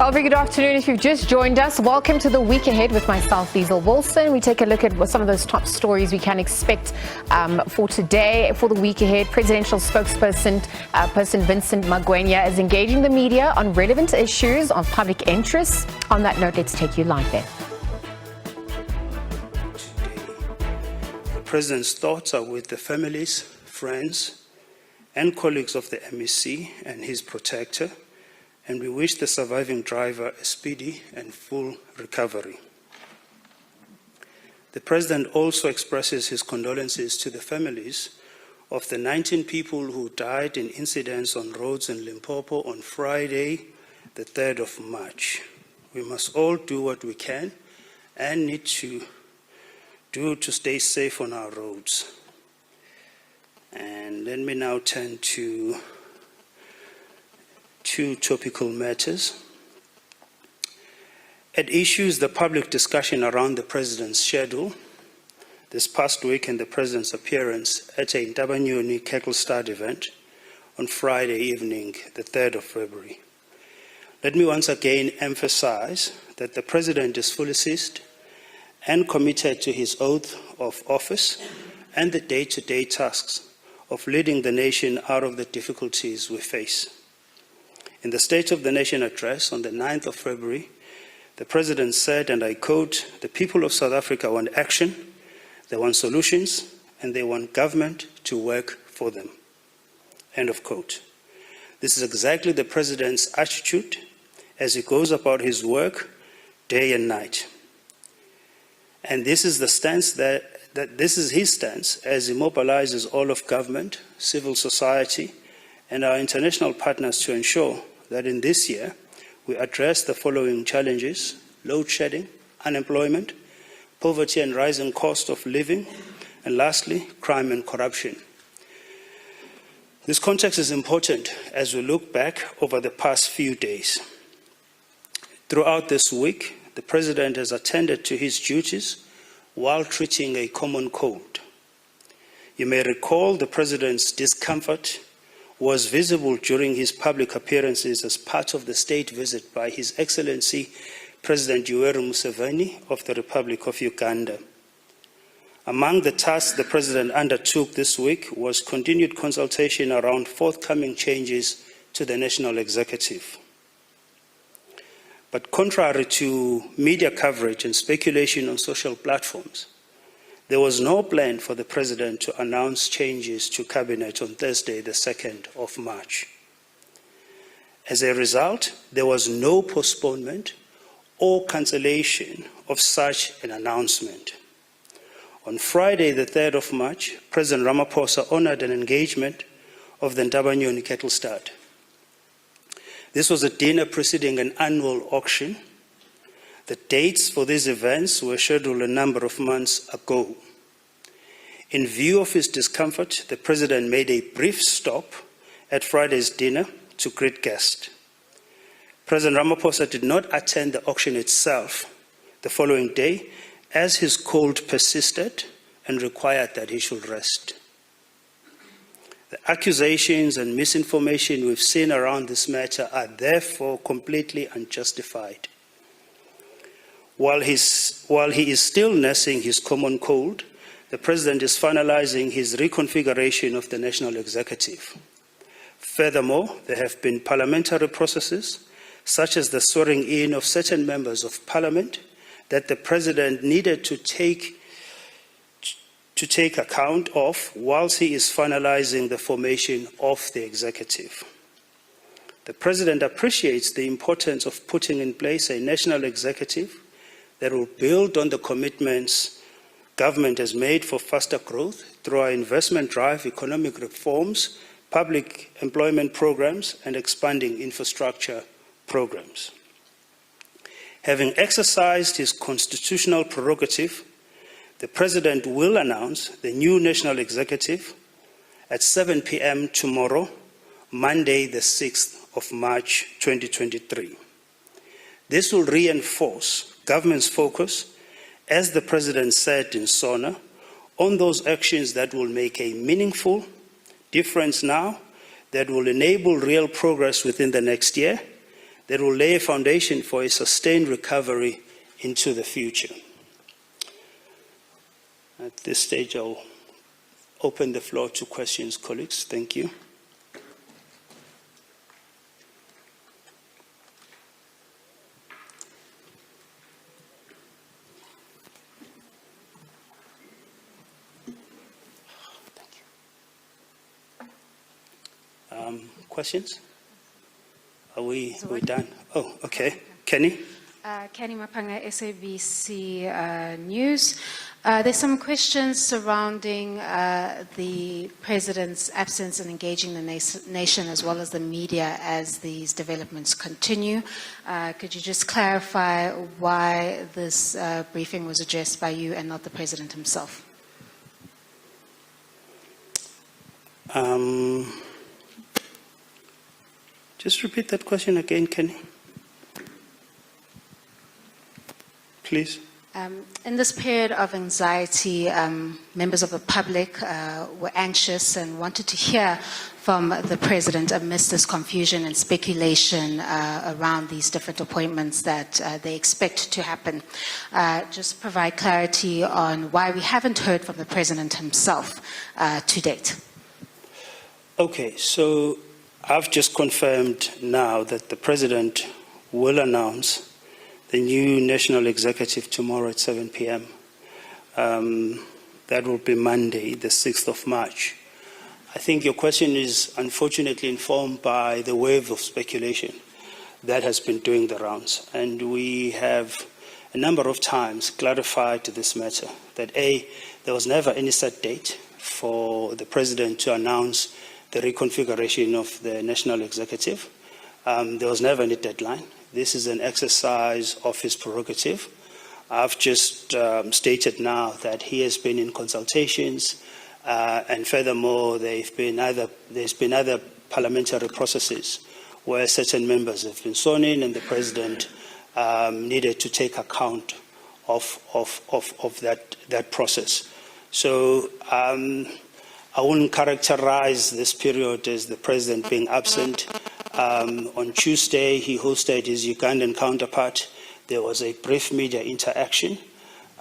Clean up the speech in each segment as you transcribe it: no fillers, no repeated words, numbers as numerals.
Well, very good afternoon. If you've just joined us, welcome to the week ahead with myself, Liesl Wilson. We take a look at what some of those top stories we can expect for today, for the week ahead. Presidential spokesperson Vincent Magwenya is engaging the media on relevant issues of public interest. On that note, let's take you live there. The President's thoughts are with the families, friends, and colleagues of the MEC and his protector, and we wish the surviving driver a speedy and full recovery. The President also expresses his condolences to the families of the 19 people who died in incidents on roads in Limpopo on Friday, the 3rd of March. We must all do what we can and need to do to stay safe on our roads. And let me now turn to two topical matters. At issue is the public discussion around the President's schedule. This past week and the President's appearance at a Ntabanyoni Kekelstad event on Friday evening, the 3rd of February. Let me once again emphasize that the President is fully seized and committed to his oath of office and the day-to-day tasks of leading the nation out of the difficulties we face. In the State of the Nation address on the 9th of February, the President said, and I quote, "The people of South Africa want action, they want solutions, and they want government to work for them." End of quote. This is exactly the President's attitude as he goes about his work day and night. And this is the stance this is his stance as he mobilizes all of government, civil society, and our international partners to ensure that in this year we address the following challenges: load shedding, unemployment, poverty and rising cost of living, and lastly, crime and corruption. This context is important as we look back over the past few days. Throughout this week, the President has attended to his duties while treating a common cold. You may recall the President's discomfort was visible during his public appearances as part of the state visit by His Excellency President Yoweri Museveni of the Republic of Uganda. Among the tasks the President undertook this week was continued consultation around forthcoming changes to the National Executive. But contrary to media coverage and speculation on social platforms, there was no plan for the President to announce changes to Cabinet on Thursday, the 2nd of March. As a result, there was no postponement or cancellation of such an announcement. On Friday, the 3rd of March, President Ramaphosa honored an engagement of the Ntabanyoni Kekelstad. This was a dinner preceding an annual auction. The dates for these events were scheduled a number of months ago. In view of his discomfort, the President made a brief stop at Friday's dinner to greet guests. President Ramaphosa did not attend the auction itself the following day, as his cold persisted and required that he should rest. The accusations and misinformation we've seen around this matter are therefore completely unjustified. While he is still nursing his common cold, the President is finalizing his reconfiguration of the National Executive. Furthermore, there have been parliamentary processes, such as the swearing in of certain members of Parliament, that the President needed to take account of whilst he is finalizing the formation of the Executive. The President appreciates the importance of putting in place a National Executive that will build on the commitments government has made for faster growth through our investment drive, economic reforms, public employment programs, and expanding infrastructure programs. Having exercised his constitutional prerogative, the President will announce the new National Executive at 7 p.m. tomorrow, Monday, the 6th of March, 2023. This will reinforce government's focus, as the President said in SONA, on those actions that will make a meaningful difference now, that will enable real progress within the next year, that will lay a foundation for a sustained recovery into the future. At this stage, I'll open the floor to questions, colleagues. Thank you. Questions? Are we done? Oh, okay. Kenny? Kenny Mapanga, SABC News. There's some questions surrounding the President's absence in engaging the nation as well as the media as these developments continue. Could you just clarify why this briefing was addressed by you and not the President himself? Just repeat that question again, Kenny. Please. In this period of anxiety, members of the public were anxious and wanted to hear from the President amidst this confusion and speculation around these different appointments that they expect to happen. Just provide clarity on why we haven't heard from the President himself to date. Okay, so I've just confirmed now that the President will announce the new National Executive tomorrow at 7 p.m. That will be Monday, the 6th of March. I think your question is unfortunately informed by the wave of speculation that has been doing the rounds. And we have a number of times clarified this matter, that A, there was never any set date for the President to announce the reconfiguration of the National Executive. There was never any deadline. This is an exercise of his prerogative. I've just stated now that he has been in consultations, and furthermore, there's been other parliamentary processes where certain members have been sworn in, and the President needed to take account of that process. So I wouldn't characterize this period as the President being absent. On Tuesday, he hosted his Ugandan counterpart. There was a brief media interaction.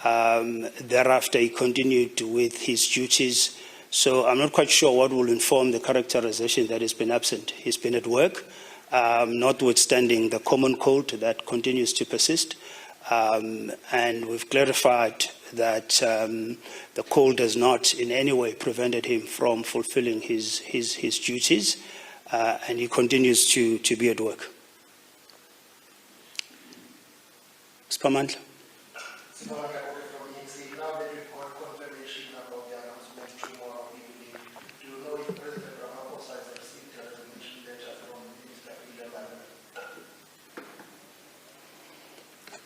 Thereafter, he continued with his duties. So I'm not quite sure what will inform the characterization that he's been absent. He's been at work, notwithstanding the common cold that continues to persist. And we've clarified that the cold has not in any way prevented him from fulfilling his duties, and he continues to be at work. Mr. Pamandla.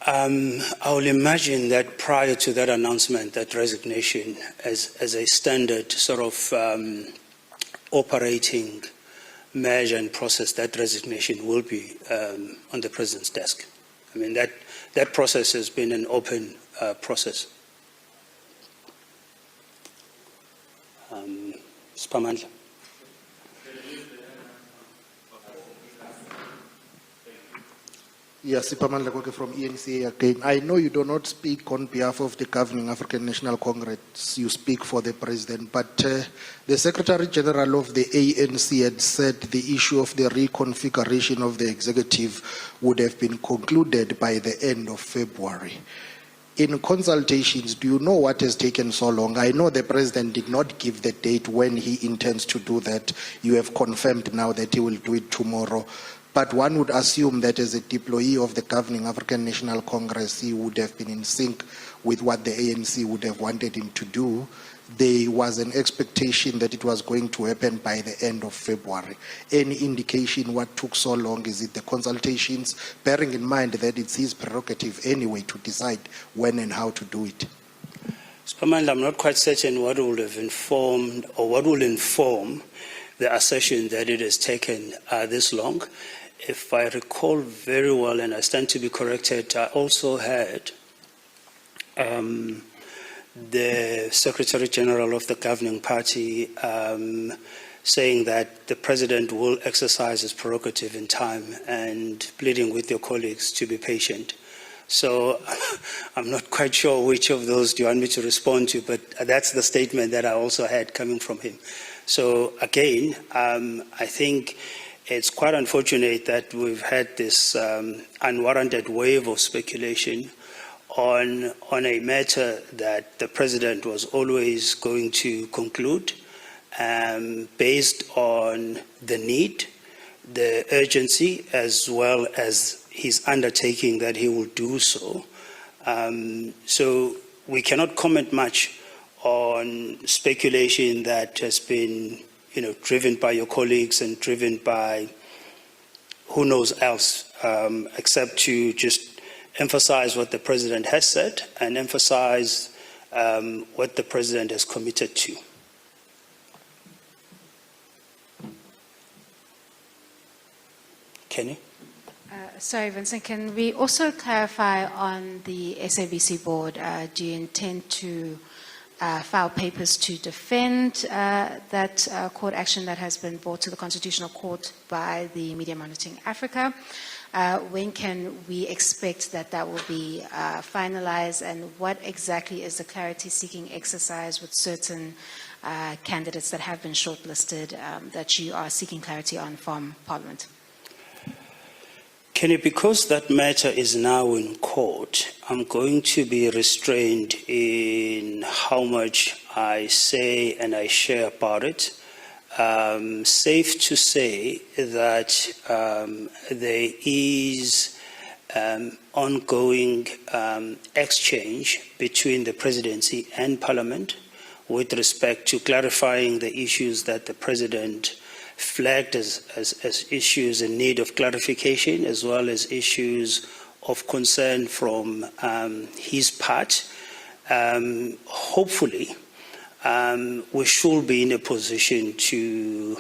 I will imagine that prior to that announcement, that resignation as a standard sort of operating measure and process, that resignation will be on the President's desk. I mean, that process has been an open process. Mr. Pamandla. Yes, Siphamandla Lekoke from ENCA again. I know you do not speak on behalf of the governing African National Congress, you speak for the President, but the Secretary General of the ANC had said the issue of the reconfiguration of the executive would have been concluded by the end of February. In consultations, do you know what has taken so long? I know the President did not give the date when he intends to do that. You have confirmed now that he will do it tomorrow. But one would assume that as a deployee of the governing African National Congress, he would have been in sync with what the ANC would have wanted him to do. There was an expectation that it was going to happen by the end of February. Any indication what took so long? Is it the consultations? Bearing in mind that it's his prerogative anyway to decide when and how to do it. Pamandla, I'm not quite certain what will have informed or what will inform the assertion that it has taken this long. If I recall very well, and I stand to be corrected, I also heard the Secretary General of the governing party saying that the president will exercise his prerogative in time and pleading with your colleagues to be patient. So I'm not quite sure which of those do you want me to respond to, but that's the statement that I also had coming from him. So again, I think it's quite unfortunate that we've had this unwarranted wave of speculation on a matter that the president was always going to conclude based on the need, the urgency, as well as his undertaking that he will do so. So we cannot comment much on speculation that has been, driven by your colleagues and driven by who knows else, except to just emphasize what the president has said and emphasize what the president has committed to. Kenny? Sorry, Vincent, can we also clarify on the SABC board, do you intend to file papers to defend that court action that has been brought to the Constitutional Court by the Media Monitoring Africa? When can we expect that that will be finalized, and what exactly is the clarity-seeking exercise with certain candidates that have been shortlisted that you are seeking clarity on from Parliament? Kenny, because that matter is now in court, I'm going to be restrained in how much I say and I share about it. Safe to say that there is ongoing exchange between the presidency and Parliament with respect to clarifying the issues that the president flagged as issues in need of clarification, as well as issues of concern from his part. Hopefully, we should be in a position to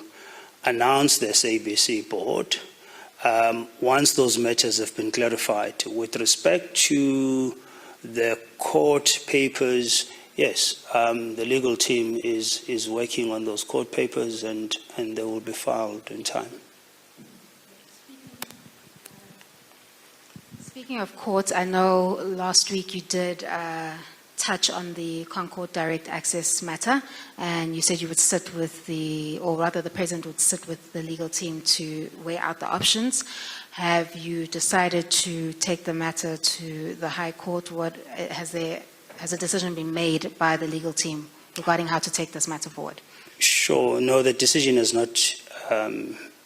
announce the SABC board once those matters have been clarified. With respect to the court papers, yes, the legal team is working on those court papers, and they will be filed in time. Speaking of courts, I know last week you did touch on the Concord Direct Access matter, and you said you would sit with or rather the President would sit with the legal team to weigh out the options. Have you decided to take the matter to the High Court? Has a decision been made by the legal team regarding how to take this matter forward? Sure. No, the decision has not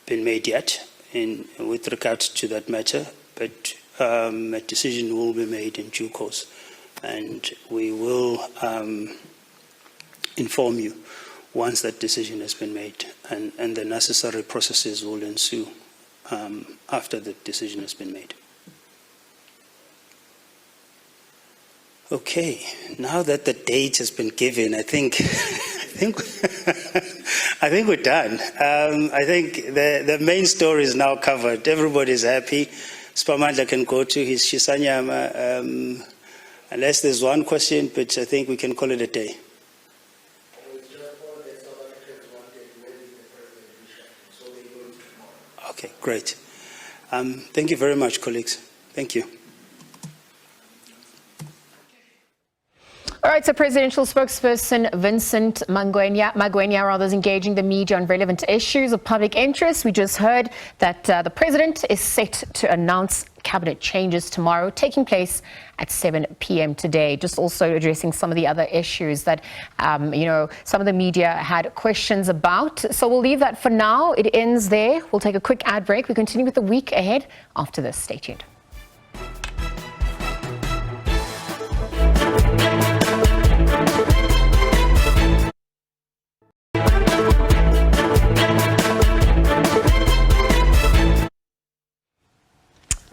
been made yet with regard to that matter, but a decision will be made in due course, and we will inform you once that decision has been made, and the necessary processes will ensue after the decision has been made. Okay, now that the date has been given, I think we're done. I think the main story is now covered. Everybody's happy. Spamandla can go to his Shisanyama, unless there's one question, but I think we can call it a day. Okay, great. Thank you very much, colleagues. Thank you. All right, so presidential spokesperson Vincent Magwenya is engaging the media on relevant issues of public interest. We just heard that the president is set to announce cabinet changes tomorrow, taking place at 7 p.m. today. Just also addressing some of the other issues that, some of the media had questions about. So we'll leave that for now. It ends there. We'll take a quick ad break. We continue with the week ahead after this. Stay tuned.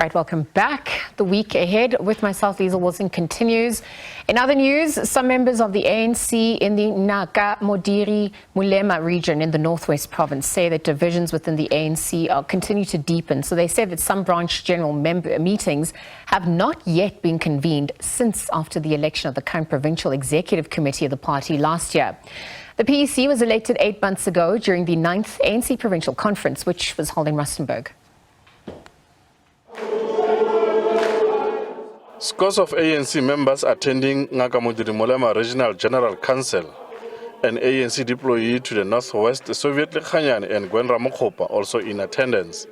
Right, welcome back. The week ahead with myself, Liesl Wilson, continues. In other news, some members of the ANC in the Naka Modiri Mulema region in the Northwest Province say that divisions within the ANC continue to deepen. So they say that some branch general meetings have not yet been convened since after the election of the current provincial executive committee of the party last year. The PEC was elected 8 months ago during the 9th ANC Provincial Conference, which was held in Rustenburg. Scores of ANC members attending Ngakamudiri Molema Regional General Council, an ANC deployee to the northwest, Soviet Lekhanyan and Gwen Ramokgopa, also in attendance.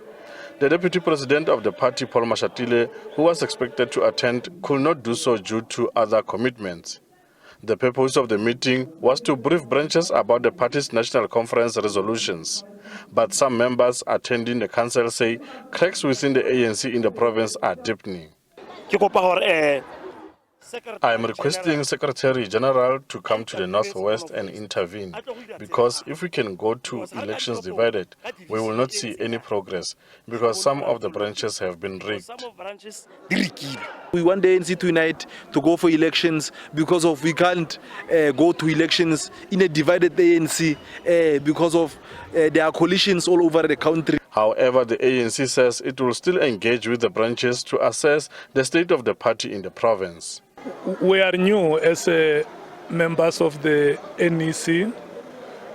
The deputy president of the party, Paul Mashatile, who was expected to attend, could not do so due to other commitments. The purpose of the meeting was to brief branches about the party's national conference resolutions. But some members attending the council say cracks within the ANC in the province are deepening. I am requesting Secretary General to come to the northwest and intervene, because if we can go to elections divided, we will not see any progress, because some of the branches have been rigged. We want the ANC to unite to go for elections, because of we can't go to elections in a divided ANC because of there are coalitions all over the country. However, the ANC says it will still engage with the branches to assess the state of the party in the province. We are new as members of the NEC.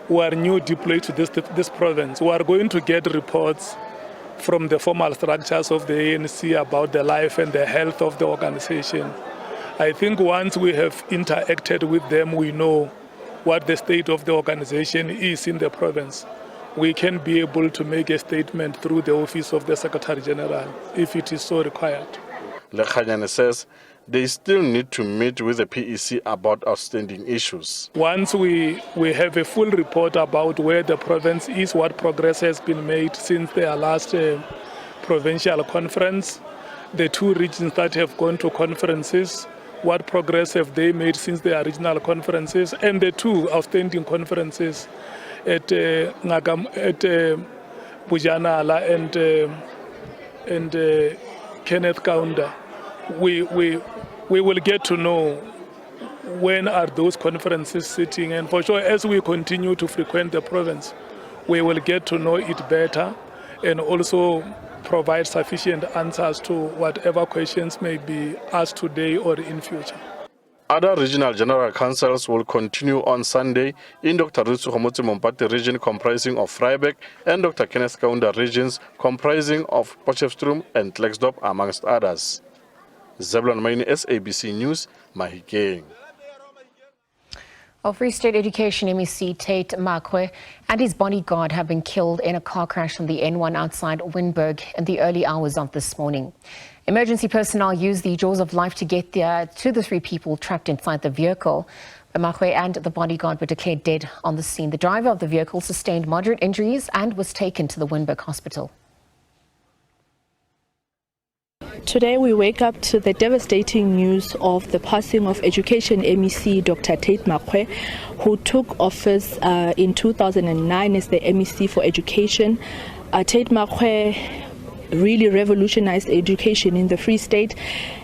We are new deployed to this province. We are going to get reports from the formal structures of the ANC about the life and the health of the organization. I think once we have interacted with them, we know what the state of the organization is in the province. We can be able to make a statement through the office of the Secretary General if it is so required. Lekhanyan says they still need to meet with the PEC about outstanding issues. Once we have a full report about where the province is, what progress has been made since their last provincial conference, the two regions that have gone to conferences, what progress have they made since their regional conferences, and the two outstanding conferences at Bujanala and Kenneth Kaunda. We will get to know when are those conferences sitting, and for sure as we continue to frequent the province, we will get to know it better and also provide sufficient answers to whatever questions may be asked today or in future. Other regional general councils will continue on Sunday in Dr. Ritsu Homotsi Mompati region comprising of Vryburg and Dr. Kenneth Kaunda regions comprising of Potchefstroom and Klerksdorp amongst others. Zebulon Maini, SABC News, Mahikeng. Free State Education MEC Tate Makwe and his bodyguard have been killed in a car crash on the N1 outside Wynberg in the early hours of this morning. Emergency personnel used the jaws of life to get to the three people trapped inside the vehicle. Makwe and the bodyguard were declared dead on the scene. The driver of the vehicle sustained moderate injuries and was taken to the Wynberg hospital. Today we wake up to the devastating news of the passing of Education MEC Dr. Tate Makwe, who took office in 2009 as the MEC for Education. Tate Makwe really revolutionized education in the Free State.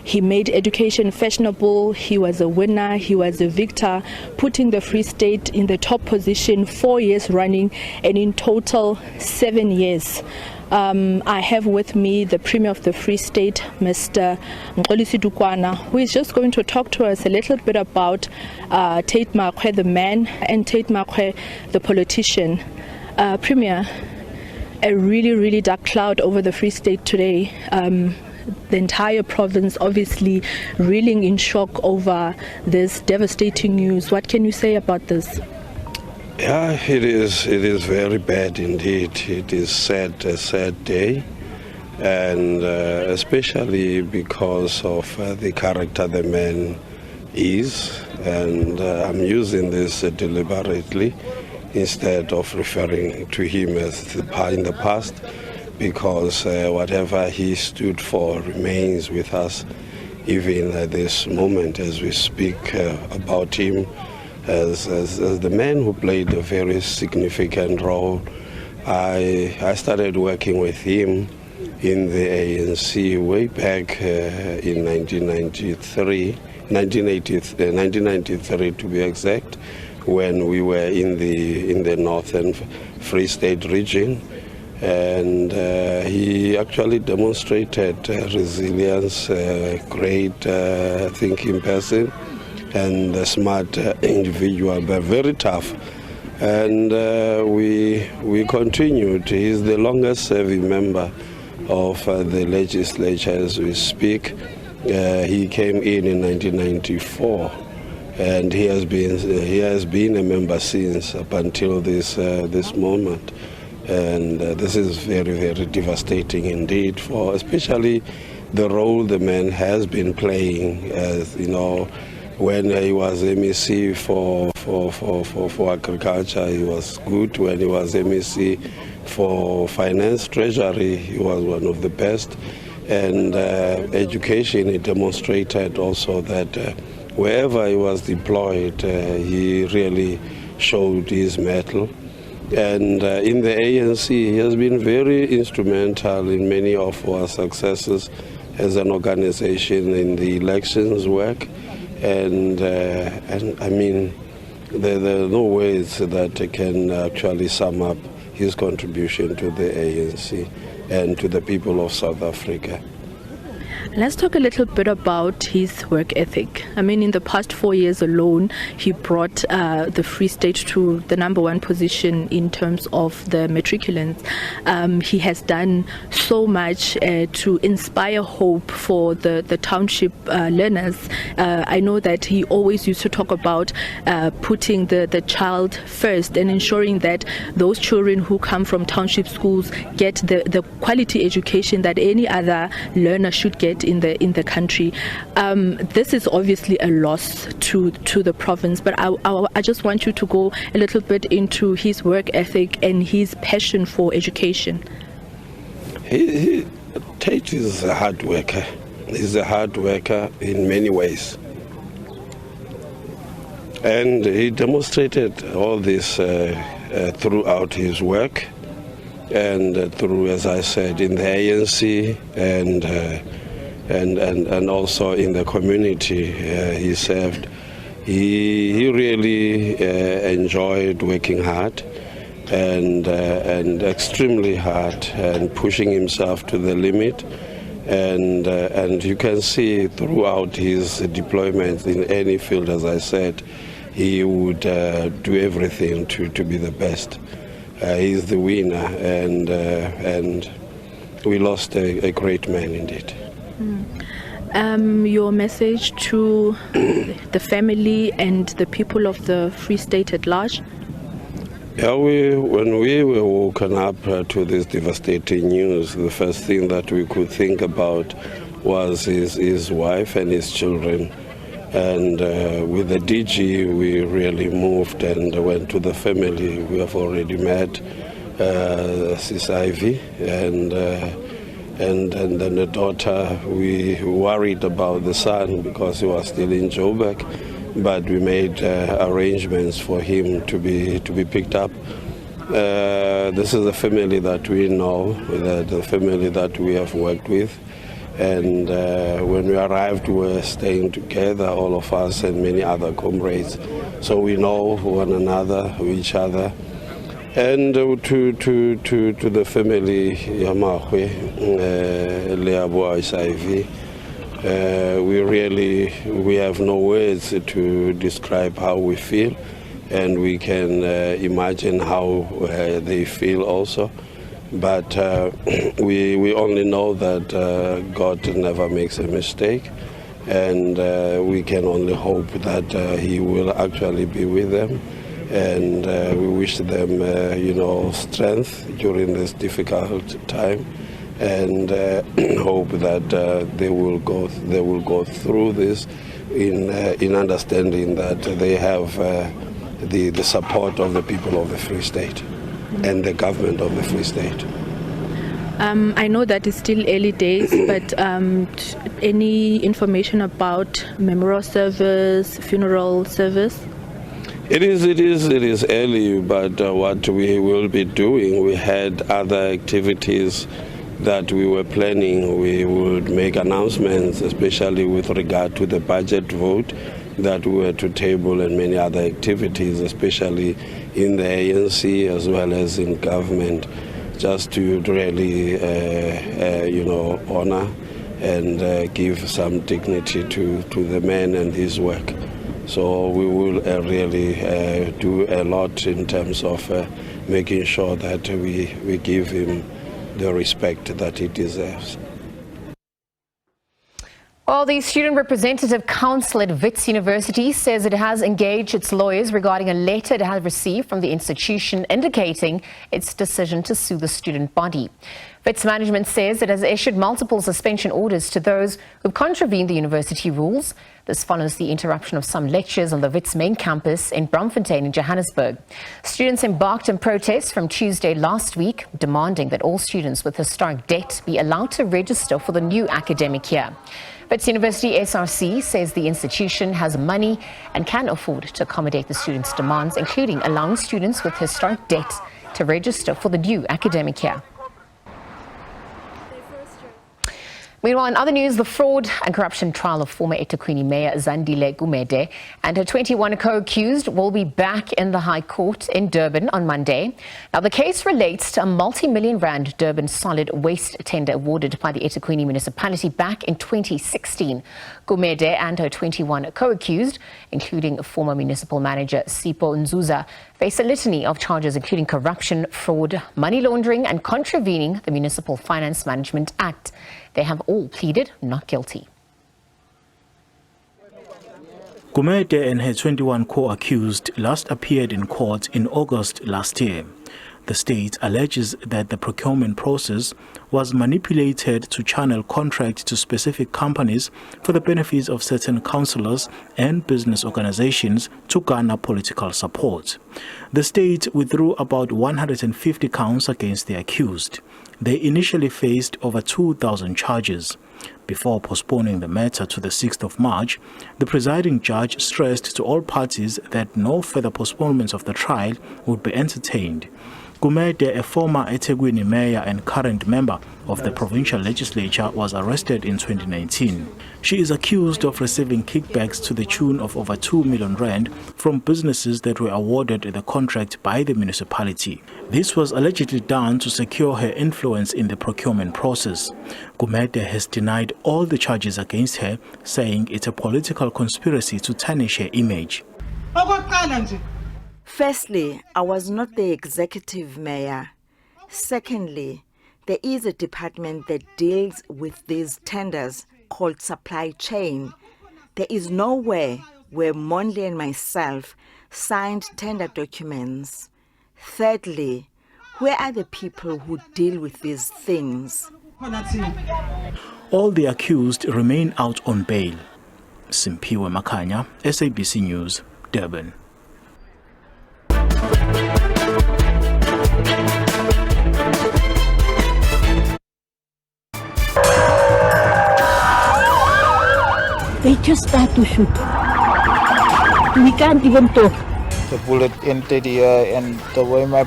He made education fashionable. He was a winner. He was a victor, putting the Free State in the top position 4 years running, and in total 7 years. I have with me the Premier of the Free State, Mr. Mxolisi Dukwana, who is just going to talk to us a little bit about Tate Makwe, the man, and Tate Makwe, the politician. Premier, a really, really dark cloud over the Free State today. The entire province obviously reeling in shock over this devastating news. What can you say about this? Yeah, it is very bad indeed. It is a sad day, and especially because of the character the man is, and I'm using this deliberately instead of referring to him as in the past, because whatever he stood for remains with us even at this moment as we speak about him as the man who played a very significant role. I started working with him in the ANC way back in 1993 to be exact, when we were in the Northern Free State region, and he actually demonstrated resilience, great thinking person, and a smart individual, but very tough And we continued. He's the longest serving member of the legislature as we speak. He came in 1994, and he has been a member since up until this moment. And this is very, very devastating indeed, for especially the role the man has been playing. As you know, when he was MEC for agriculture, he was good. When he was MEC for finance, treasury, he was one of the best. And education, he demonstrated also that wherever he was deployed, he really showed his mettle. And in the ANC, he has been very instrumental in many of our successes as an organization in the elections work. And I mean, there are no words that can actually sum up his contribution to the ANC and to the people of South Africa. Let's talk a little bit about his work ethic. I mean, in the past 4 years alone, he brought the Free State to the #1 position in terms of the matriculants. He has done so much to inspire hope for the township learners. I know that he always used to talk about putting the child first and ensuring that those children who come from township schools get the quality education that any other learner should get in the country. This is obviously a loss to the province, but I just want you to go a little bit into his work ethic and his passion for education. Tate is a hard worker. He's a hard worker in many ways. And he demonstrated all this throughout his work and through, as I said, in the ANC and also in the community he served. He really enjoyed working hard and extremely hard and pushing himself to the limit. And you can see throughout his deployments in any field, as I said, he would do everything to be the best. He's the winner, and we lost a great man indeed. Your message to the family and the people of the Free State at large? Yeah, when we were woken up to this devastating news, the first thing that we could think about was his wife and his children. And with the DG, we really moved and went to the family. We have already met Sis Ivy and then the daughter. We worried about the son because he was still in Joburg, but we made arrangements for him to be picked up. This is a family that we know, the family that we have worked with. And when we arrived, we were staying together, all of us and many other comrades. So we know one another, each other. And to the family, Yamahwe, Leabua Isaivi, we have no words to describe how we feel, and we can imagine how they feel also. But we only know that God never makes a mistake, and we can only hope that He will actually be with them. And we wish them, strength during this difficult time, and hope that they will go through this in understanding that they have the support of the people of the Free State and the government of the Free State. I know that it's still early days, but any information about memorial service, funeral service? It is early, but what we will be doing, we had other activities that we were planning. We would make announcements, especially with regard to the budget vote that we were to table and many other activities, especially in the ANC as well as in government, just to really, honor and give some dignity to the man and his work. So we will really do a lot in terms of making sure that we give him the respect that he deserves. Well, the Student Representative Council at Wits University says it has engaged its lawyers regarding a letter it has received from the institution indicating its decision to sue the student body. Wits management says it has issued multiple suspension orders to those who contravened the university rules. This follows the interruption of some lectures on the Wits main campus in Braamfontein in Johannesburg. Students embarked on protests from Tuesday last week, demanding that all students with historic debt be allowed to register for the new academic year. Wits University SRC says the institution has money and can afford to accommodate the students' demands, including allowing students with historic debt to register for the new academic year. Meanwhile, in other news, the fraud and corruption trial of former eThekwini Mayor Zandile Gumede and her 21 co-accused will be back in the High Court in Durban on Monday. Now, the case relates to a multi-million rand Durban solid waste tender awarded by the eThekwini municipality back in 2016. Gumede and her 21 co-accused, including former municipal manager Sipho Nzuza, face a litany of charges including corruption, fraud, money laundering and contravening the Municipal Finance Management Act. They have all pleaded not guilty. Gumede and her 21 co-accused last appeared in court in August last year. The state alleges that the procurement process was manipulated to channel contracts to specific companies for the benefits of certain councillors and business organizations to garner political support. The state withdrew about 150 counts against the accused. They initially faced over 2,000 charges. Before postponing the matter to the 6th of March, the presiding judge stressed to all parties that no further postponements of the trial would be entertained. Gumede, a former eThekwini mayor and current member of the provincial legislature, was arrested in 2019. She is accused of receiving kickbacks to the tune of over 2 million rand from businesses that were awarded the contract by the municipality. This was allegedly done to secure her influence in the procurement process. Gumede has denied all the charges against her, saying it's a political conspiracy to tarnish her image. Firstly, I was not the executive mayor. Secondly, there is a department that deals with these tenders called supply chain. There is nowhere where Monley and myself signed tender documents. Thirdly, where are the people who deal with these things? All the accused remain out on bail. Simpiwe Makanya, SABC News, Durban. They just start to shoot. We can't even talk. The bullet entered here and the way my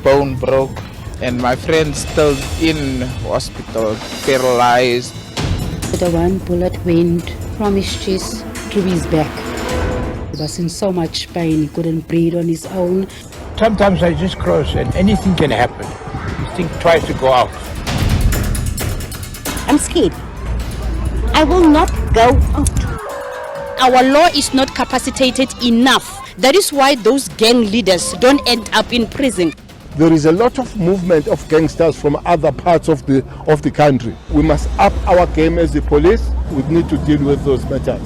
bone broke and my friend still in hospital, paralyzed. The one bullet went from his chest to his back. He was in so much pain, he couldn't breathe on his own. Sometimes I just cross and anything can happen. This thing tries to go out. I'm scared. I will not go out. Our law is not capacitated enough. That is why those gang leaders don't end up in prison. There is a lot of movement of gangsters from other parts of the country. We must up our game as the police. We need to deal with those matters.